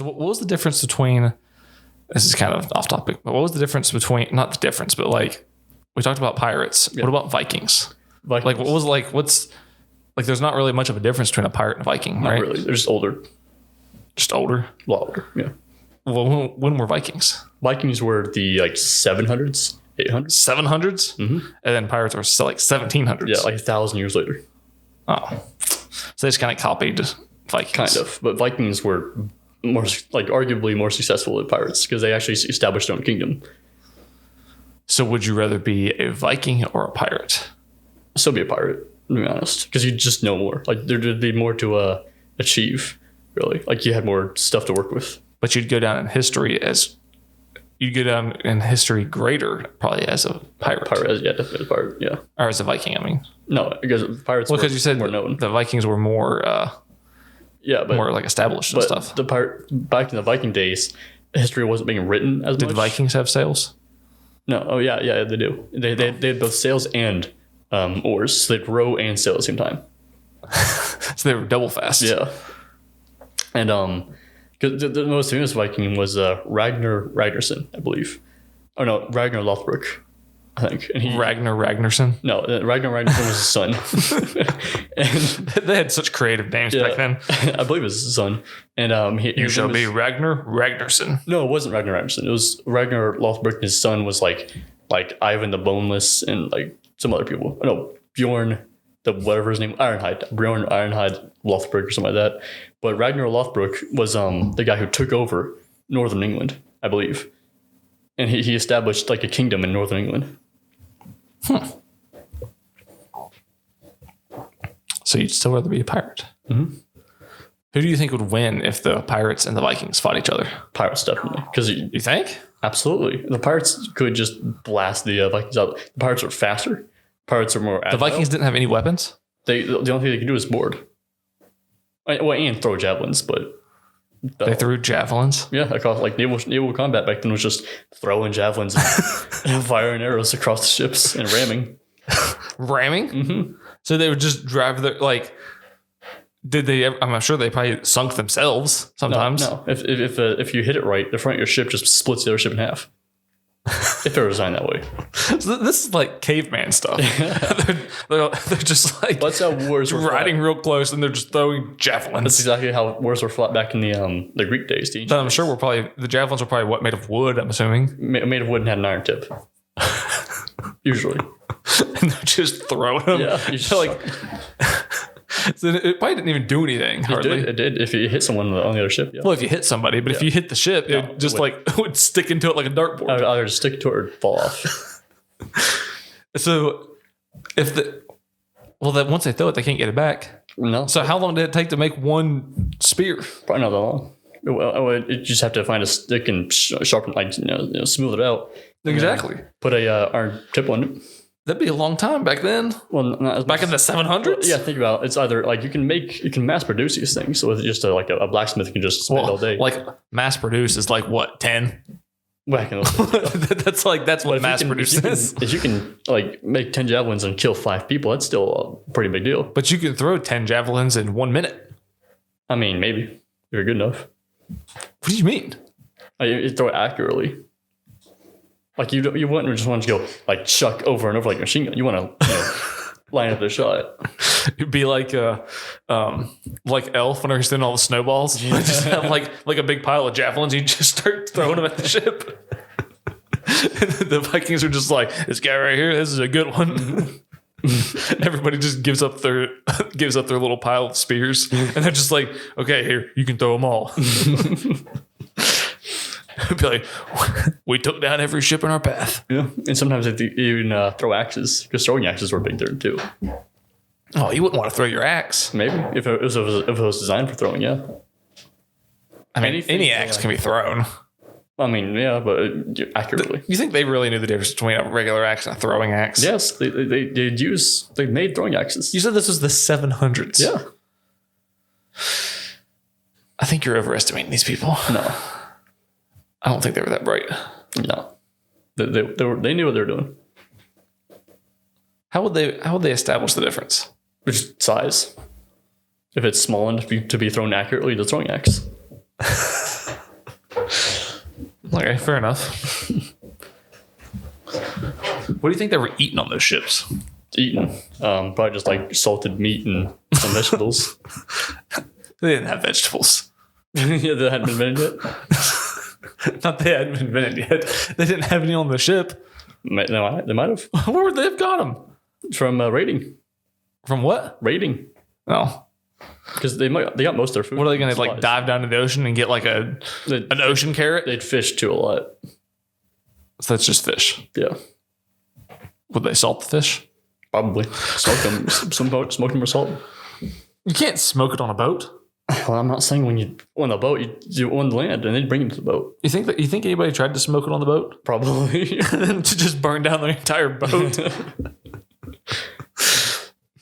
So what was the difference between, this is kind of off topic, but what was the difference between, not the difference, but like, we talked about pirates. Yeah. What about Vikings? Like, what was what's, like, there's not really much of a difference between a pirate and a Viking, right? Not really. They're just older. Just older? A lot older, yeah. Well, when were Vikings? Vikings were the, 700s, 800s. 700s? Mm-hmm. And then pirates were still 1700s. Yeah, 1,000 years later. Oh. So they just kind of copied Vikings. Kind of. But Vikings were more, arguably more successful than pirates because they actually established their own kingdom. So would you rather be a Viking or a pirate? Still be a pirate, to be honest, because you just know more. There'd be more to achieve, really. You had more stuff to work with. But you'd go down in history greater probably as a pirate. Definitely a pirate, yeah. Or as a Viking, I mean. No, because pirates were because you said more known. The Vikings were more more established and stuff. Back in the Viking days, history wasn't being written as much. Did Vikings have sails? No. Oh, yeah, they do. They had both sails and oars, so they'd row and sail at the same time. So they were double fast. Yeah. And because the most famous Viking was Ragnar Ragnarsson, I believe. Oh no, Ragnar Lothbrok, I think. And Ragnar Ragnarsson? No, Ragnar Ragnarsson was his son. And they had such creative names back then. I believe it was his son. And you shall be Ragnar Ragnarsson. No, it wasn't Ragnar Ragnarsson. It was Ragnar Lothbrok, and his son was like Ivan the Boneless and some other people. No, Bjorn, whatever his name, Bjorn Ironhide Lothbrok or something like that. But Ragnar Lothbrok was the guy who took over northern England, I believe. And he established a kingdom in northern England. So you'd still rather be a pirate? Mm-hmm. Who do you think would win if the pirates and the Vikings fought each other? Pirates, definitely. Because you think? Absolutely. The pirates could just blast the Vikings out. The pirates are faster. Pirates are more agile. The Vikings didn't have any weapons? The only thing they could do is board. Well, and throw javelins, but... They threw javelins? Yeah, across naval combat back then was just throwing javelins and firing arrows across the ships and ramming. Ramming? Mm-hmm. So they would just drive their did they ever, I'm sure they probably sunk themselves sometimes. No. If you hit it right, the front of your ship just splits the other ship in half. If they're designed that way. So this is like caveman stuff. they're just that's how wars were riding real close and they're just throwing javelins. That's exactly how wars were fought back in the Greek days. I'm sure the javelins were probably made of wood, I'm assuming. Made of wood and had an iron tip. Usually. And they're just throwing them. Yeah. So it probably didn't even do anything. It did if you hit someone on the other ship. Yeah. Well, if you hit somebody, but if you hit the ship, it just would stick into it like a dartboard. Either just stick to it or fall off. So once they throw it, they can't get it back. No. So how long did it take to make one spear? Probably not that long. Well, you just have to find a stick and sharpen, smooth it out. Exactly. Put a iron tip on it. That'd be a long time back then. Well, not as back in the 700s. Well, yeah, think about it. It's either you can mass produce these things. So with just a blacksmith can just spend all day. Mass produce is what 10. Back in those that's what mass produce is. If you can make 10 javelins and kill 5 people, that's still a pretty big deal. But you can throw 10 javelins in 1 minute. I mean, maybe if you're good enough. What do you mean? You throw it accurately. You wouldn't just want to go chuck over and over like a machine gun. You want to line up the shot. It'd be like Elf when he's throwing all the snowballs. Yeah. Just have like a big pile of javelins. You just start throwing them at the ship. And the Vikings are just like, this guy right here, this is a good one. Everybody just gives up their little pile of spears, and they're just like, okay, here, you can throw them all. Be like, we took down every ship in our path. Yeah, and sometimes they even throw axes because throwing axes were big there too. Oh, you wouldn't want to throw your axe. Maybe if it was designed for throwing, yeah. I mean, any axe can be thrown. I mean, yeah, but accurately. You think they really knew the difference between a regular axe and a throwing axe? Yes, they made throwing axes. You said this was the 700s. Yeah. I think you're overestimating these people. No. I don't think they were that bright. No. They knew what they were doing. How would they establish the difference? Just size. If it's small enough to be thrown accurately, the throwing axe. Okay, fair enough. What do you think they were eating on those ships? Eating. Probably just like salted meat and some vegetables. They didn't have vegetables. Yeah, that hadn't been invented yet. Not they hadn't been invented yet. They didn't have any on the ship. They might have. Where would they have got them? From raiding. From what? Raiding. Oh. Because they got most of their food. What are they going to supplies. like dive down to the ocean and get like an ocean carrot? They'd fish too a lot. So that's just fish. Yeah. Would they salt the fish? Probably. Smoke them. Smoke them or salt. You can't smoke it on a boat. Well, I'm not saying when you on the boat, you on the land and then bring it to the boat. You think anybody tried to smoke it on the boat? Probably. To just burn down the entire boat?